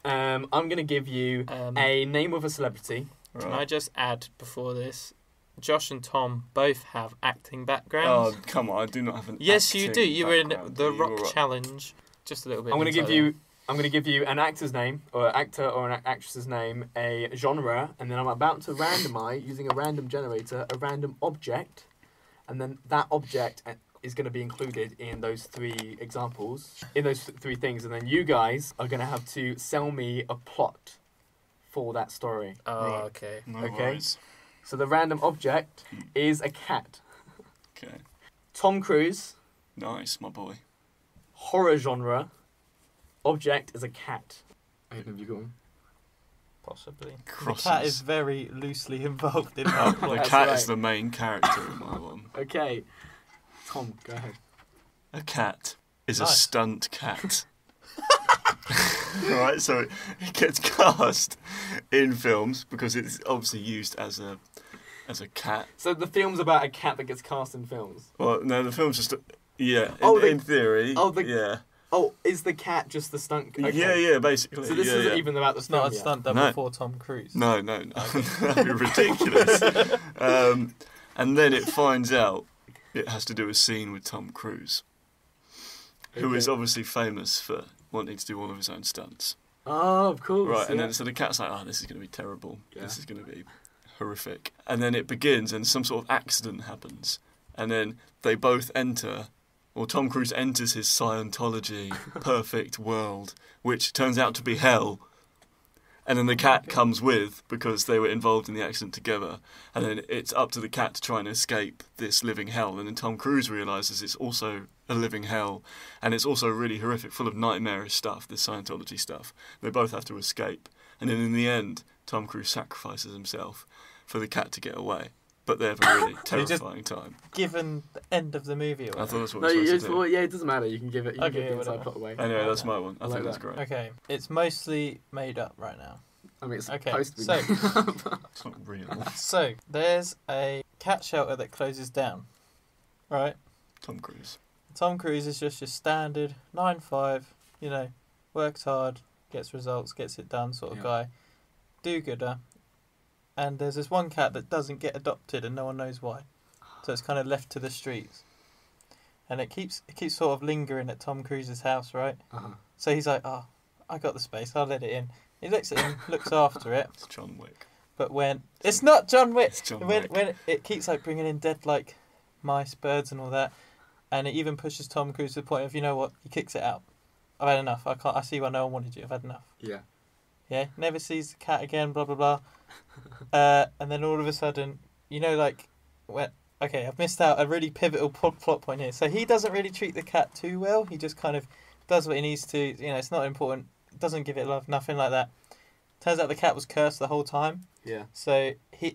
I'm gonna give you a name of a celebrity. Can I Right. just add before this? Josh and Tom both have acting Oh, backgrounds. come on! I do not have an. Yes, you do. acting You were in background. the You were Rock right. Challenge. Just a little bit. I'm gonna of insight give you an actor's name or actor or an actress's name, a genre, and then I'm about to randomize using a random generator a random object, and then that object is going to be included in those 3 examples, in those 3 things, and then you guys are going to have to sell me a plot for that story. there. Oh, Right. okay. No Okay. worries. So the random object is a cat. Okay. Tom Cruise, Nice, my boy. horror genre, object is a cat. Have you got one? Possibly. Crosses. The cat is very loosely involved in Oh, that the plot. That's cat right. is the main character in my one. Okay. Tom, go ahead. A cat is a Nice. stunt cat. Right, so it gets cast in films because it's obviously used as a cat. So the film's about a cat that gets cast in films. Well, no, the film's just yeah. Oh, In theory. oh, the- yeah. Oh, is the cat just the stunt? Okay. Yeah, basically. So this yeah, isn't yeah. even about the It's not a film yet. stunt double No. for Tom Cruise. No, that'd be ridiculous. And then it finds out it has to do a scene with Tom Cruise, who is Okay. obviously famous for wanting to do all of his own stunts. Oh, of course. Right, and yeah. then so the cat's like, oh, this is going to be terrible. Yeah. This is going to be horrific. And then it begins, and some sort of accident happens. And then they both enter, or Tom Cruise enters his Scientology perfect world, which turns out to be hell. And then the cat comes with, because they were involved in the accident together. And then it's up to the cat to try and escape this living hell. And then Tom Cruise realises it's also a living hell. And it's also really horrific, full of nightmarish stuff, this Scientology stuff. They both have to escape. And then in the end, Tom Cruise sacrifices himself for the cat to get away. But they have a really They just- terrifying time. Given the end of the movie. Or I thought that's what No, we're it's, supposed to do. well, yeah, it doesn't matter. You can give it. You can Okay, give the inside whatever. plot away. Anyway, that's my one. I I like think that's that. great. Okay, it's mostly made up right now. I mean, it's Okay, supposed to be. so- It's not real. So there's a cat shelter that closes down, right? Tom Cruise. Tom Cruise is just your standard 9-5, you know, works hard, gets results, gets it done sort of Yeah. guy, do-gooder. And there's this one cat that doesn't get adopted and no one knows why. So it's kind of left to the streets. And it keeps sort of lingering at Tom Cruise's house, right? Uh-huh. So he's like, oh, I got the space, I'll let it in. He looks at him, looks after it, It's John Wick. but when... It's not John Wick! It's John When Wick. it keeps like bringing in dead like mice, birds and all that, and it even pushes Tom Cruise to the point of, you know what, he kicks it out. I've had enough. I see why no one wanted you. I've had enough. Yeah. Yeah, never sees the cat again, blah blah blah. And then all of a sudden, you know, like, when, okay, I've missed out a really pivotal plot point here. So he doesn't really treat the cat too well. He just kind of does what he needs to. You know, it's not important. Doesn't give it love, nothing like that. Turns out the cat was cursed the whole time. Yeah. So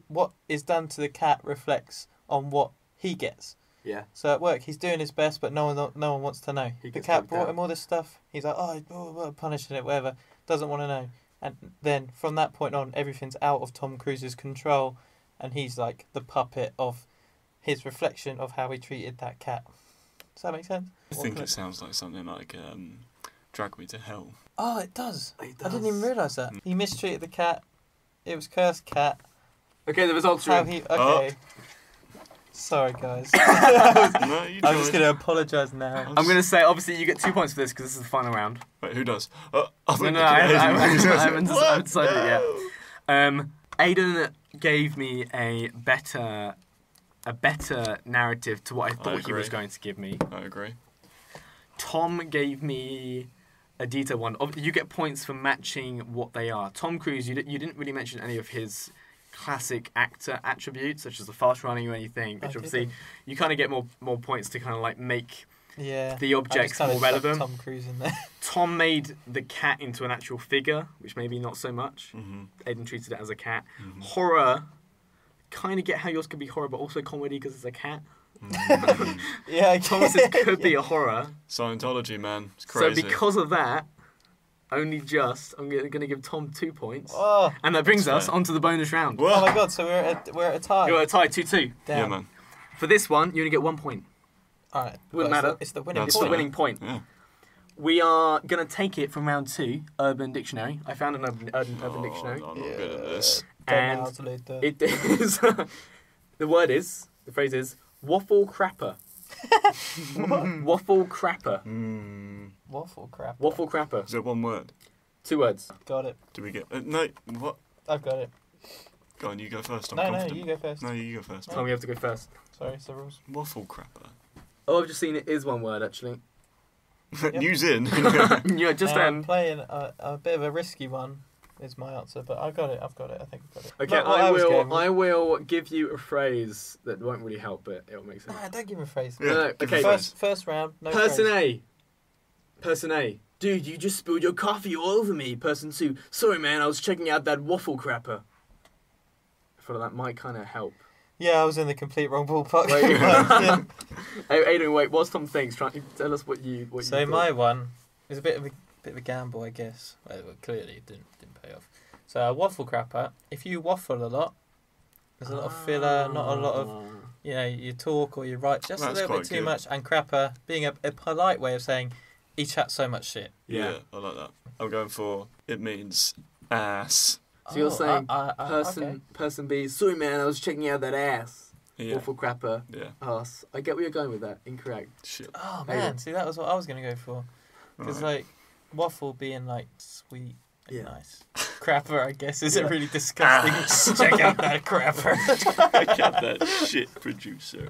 what is done to the cat reflects on what he gets. Yeah. So at work, he's doing his best, but no one wants to know. He The gets cat bugged brought out. him all this stuff. He's like, oh, punishing it, whatever. Doesn't want to know. And then from that point on, everything's out of Tom Cruise's control, and he's like the puppet of his reflection of how he treated that cat. Does that make sense? I think it sounds like something like Drag Me to Hell. Oh, it does. It I didn't even does. realise that. He mistreated the cat. It was cursed cat. Okay, the results are How in. he okay. Sorry, guys. No, you I'm just tried. going to apologise now. I'm going to say, obviously, you get 2 points for this because this is the final round. Wait, who does? No, I haven't decided it yet. Aiden gave me a better narrative to what I thought he was agree. going to give me. I agree. Tom gave me a detailed one. You get points for matching what they are. Tom Cruise, you didn't really mention any of his classic actor attributes, such as the fast running or anything, which obviously you kind of get more points to kind of like make the objects more relevant. Tom Cruise in there. Tom made the cat into an actual figure, which maybe not so much. Mm-hmm. Aiden treated it as a cat. Mm-hmm. Horror, kind of get how yours could be horror, but also comedy because it's a cat. Mm. Yeah, Thomas's could be a horror. Scientology, man. It's crazy. So because of that, I'm going to give Tom 2 points. Oh, And that brings That's us fair. onto the bonus round. Whoa. oh my God! So we're at a tie. You're at a tie, 2-2. Damn. Yeah, man. For this one, you only get 1 point. All right. Wouldn't Well, matter. It's the winning That's It's point. the winning point. Yeah. We are going to take it from round 2, Urban Dictionary. I found an Urban Dictionary. I'm not good at this. And it is... the phrase is, waffle crapper. Waffle crapper. Waffle crap. Waffle crapper. Is there one word? 2 words. Got it. Do we get... no, what? I've got it. Go on, you go first. I'm No, confident. you go first. No, you go first. Tom, you have to go first. Sorry, it's the rules. Waffle crapper. Oh, I've just seen it is 1 word, actually. News in. Yeah, just I'm playing a bit of a risky one. Is my answer, but I got it. I've got it. I think I've got it. Okay, Not what I was going with. I will give you a phrase that won't really help, but it'll make sense. Nah, don't give me a phrase. Yeah, No, give okay. a phrase. First round. No Person phrase. A. Person A. Dude, you just spilled your coffee all over me. Person 2. Sorry, man, I was checking out that waffle crapper. I feel like that might kind of help. Yeah, I was in the complete wrong ballpark. Wait. Yeah. Hey, Aiden, wait. What's Tom thinks? Try tell us what you. So you my thought. one is a bit of a gamble, I guess. Well, clearly it didn't pay off. So a waffle crapper. If you waffle a lot, there's a lot of filler, not a lot of you talk or you write just That's a little bit quite too good. much. And crapper being a polite way of saying he chats so much shit. Yeah, I like that. I'm going for it means ass. So you're saying person. Okay. person B. Sorry, man, I was checking out that ass. Yeah. Waffle crapper. Yeah. Ass. I get where you're going with that. Incorrect. Shit. Oh There you man, go. see that was what I was gonna go for. Because Right. like waffle being like sweet and Yeah. nice. Crapper, I guess, is a Yeah. really disgusting. Check out that crapper. Check out that shit producer.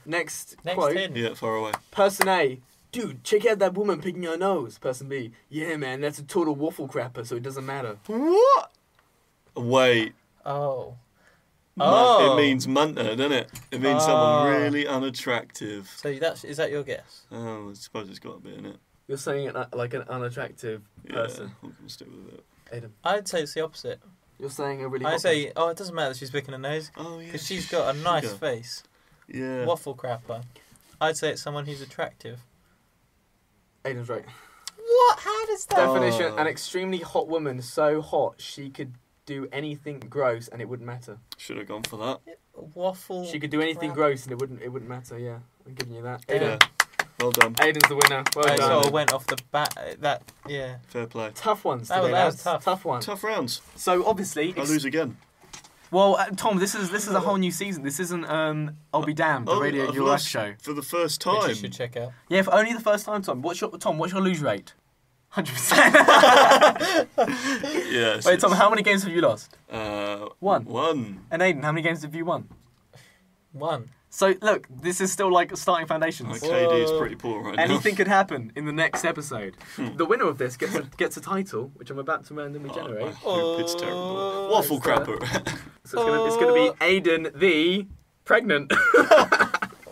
Next Next quote. hint. Yeah, far away. Person A. Dude, check out that woman picking her nose. Person B. Yeah, man, that's a total waffle crapper, so it doesn't matter. What? Wait. Oh. It means munter, doesn't it? It means someone really unattractive. So is that your guess? Oh, I suppose it's got a bit in it. You're saying it like an unattractive person. Yeah, we'll stick with it. Aiden. I'd say it's the opposite. You're saying a really I hot say, person. it doesn't matter that she's picking her nose Oh, yeah. because she's got a nice sugar. face. Yeah. Waffle crapper. I'd say it's someone who's attractive. Aiden's right. What? How does that? Definition, Oh. an extremely hot woman, so hot she could do anything gross and it wouldn't matter. Should have gone for that. Waffle. She could do anything crap. gross and it wouldn't matter, yeah. I'm giving you that. Yeah. Aiden. Well done. Aiden's the winner. Well I done. sort of went off the bat. Yeah. Fair play. Tough ones That today, was lads. tough. one. Tough rounds. So obviously, I lose again. well, Tom, this is a whole new season. This isn't I'll Be Damned, the Radio I've Your Life lost show. for the first Which time. you should check out. Yeah, for only the first time, Tom. What's your lose rate? 100%. Yes. Wait, Tom, how many games have you lost? One. One. And Aiden, how many games have you won? 1. So look, this is still like starting foundations. My KD is Whoa. pretty poor right now. Anything could happen in the next episode. The winner of this gets a title, which I'm about to randomly I generate. hope it's terrible. Waffle crapper. So it's gonna be Aiden the pregnant.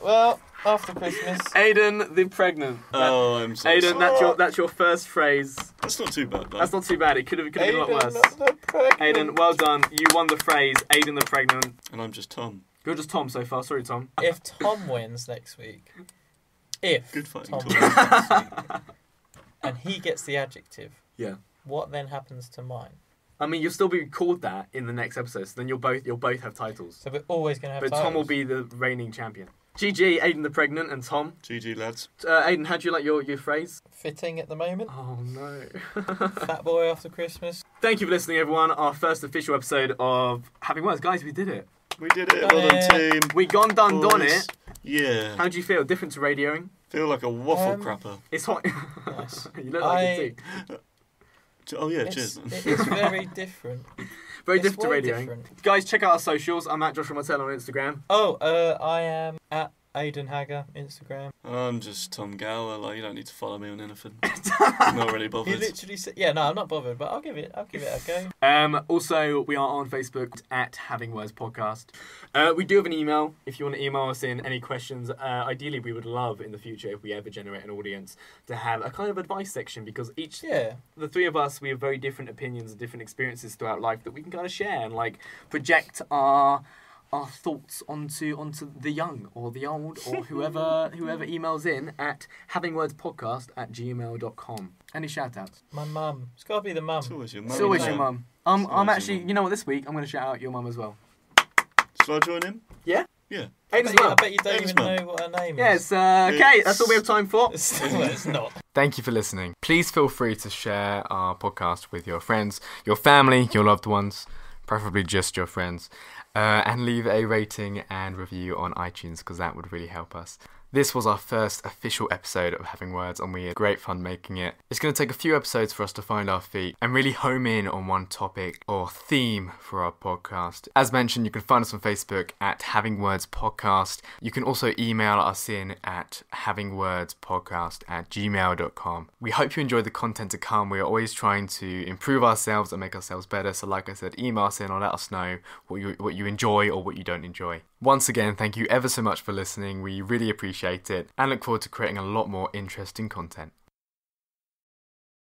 Well, after Christmas. Aiden the pregnant. Oh, I'm so Aiden, sorry. that's your first phrase. That's not too bad, though. That's not too bad. It could have been a lot worse. the pregnant. Aiden, well done. You won the phrase. Aiden the pregnant. And I'm just Tom. You're just Tom so far. Sorry, Tom. If Tom wins next week, if Good fighting Tom Tom. wins next week, and he gets the adjective, Yeah. what then happens to mine? I mean, you'll still be called that in the next episode. So then you'll both have titles. So we're always going to have But titles. Tom will be the reigning champion. GG, Aiden the pregnant, and Tom. GG, lads. Aiden, how do you like your phrase? fitting at the moment. Oh no. Fat boy after Christmas. Thank you for listening, everyone. Our first official episode of Having Words. Guys, we did it. We did it. Well done, team. We done Boys. it. Yeah. How do you feel? Different to radioing? Feel like a waffle crapper. It's hot. Nice. You look like it too. Oh yeah, It's, cheers. it's very different. Very It's different to way radioing. different. Guys, check out our socials. I'm at Joshua Martell on Instagram. Oh, I am at Aiden Hagger Instagram. I'm just Tom Gower. Like, you don't need to follow me on anything. Not really He bothered. literally said, "Yeah, no, I'm not bothered, but I'll give it a go." Also, we are on Facebook at Having Words Podcast. We do have an email. If you want to email us in any questions, ideally we would love in the future, if we ever generate an audience, to have a kind of advice section, because the three of us, we have very different opinions and different experiences throughout life that we can kind of share and like project our thoughts onto the young or the old or whoever emails in at havingwordspodcast@gmail.com. Any shout outs? My mum. It's got to be the mum. It's always your mum. It's always isn't your it? mum. I'm always your actually, mum. you know what, this week I'm going to shout out your mum as well. Shall I join in? Yeah? Yeah. Aiden's I mum. bet you don't Aiden's even mum. know what her name is. Yes, okay, that's all we have time for. It's not. Thank you for listening. Please feel free to share our podcast with your friends, your family, your loved ones, preferably just your friends, and leave a rating and review on iTunes, because that would really help us. This was our first official episode of Having Words, and we had great fun making it. It's going to take a few episodes for us to find our feet and really home in on one topic or theme for our podcast. As mentioned, you can find us on Facebook at Having Words Podcast. You can also email us in at havingwordspodcast@gmail.com. We hope you enjoyed the content to come. We are always trying to improve ourselves and make ourselves better. So like I said, email us in or let us know what you enjoy or what you don't enjoy. Once again, thank you ever so much for listening. We really appreciate it and look forward to creating a lot more interesting content.